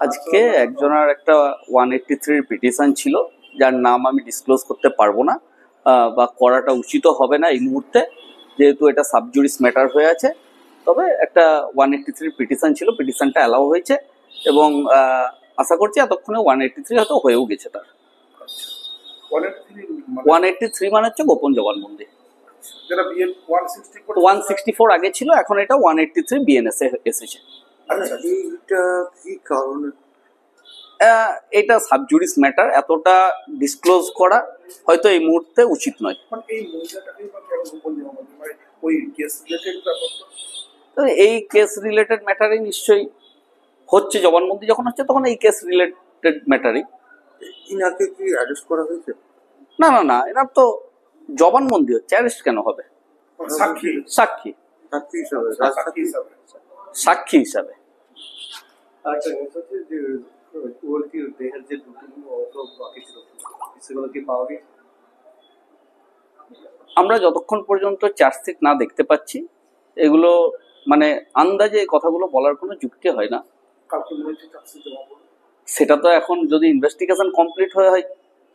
আজকে একজনের একটা 183 পিটিশন ছিল, যার নাম আমি ডিসক্লোজ করতে পারবো না বা করাটা উচিত হবে না এই মুহূর্তে, যেহেতু এটা সাবজুডিস ম্যাটার হয়ে আছে। তবে একটা 183 পিটিশন ছিল, পিটিশনটা অ্যালাউ হয়েছে এবং আশা করছি এতক্ষণে 183 হয়তো হয়েও গেছে। তার 183 মানে হচ্ছে গোপন জবানবন্দি। 164 আগে ছিল, এখন এটা 183 বিএনএস এ এসেছে। এটা সাবজুডিস ম্যাটার, এতটা ডিসক্লোজ করা হয়তো এই মুহূর্তে উচিত নয়। এই কেস রিলেটেড ম্যাটারে নিশ্চয়ই হচ্ছে, জবানবন্দি যখন হচ্ছে তখন এই কেস রিলেটেড ম্যাটারই। ইনাকে কি অ্যারেস্ট করা হয়েছে? না না না, এনার তো জবানবন্দি হচ্ছে, অ্যারেস্ট কেন হবে? সাক্ষী সাক্ষী সাক্ষী হিসাবে সাক্ষী হিসাবে। আমরা যতক্ষণ পর্যন্ত চার্জশিট না দেখতে পাচ্ছি, এগুলো মানে আন্দাজে এই কথাগুলো বলার কোনো যুক্তি হয় না। সেটা তো এখন যদি ইনভেস্টিগেশন কমপ্লিট হয়ে হয়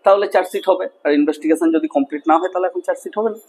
তাহলে চার্জশিট হবে, আর ইনভেস্টিগেশন যদি কমপ্লিট না হয় তাহলে এখন চার্জশিট হবে না।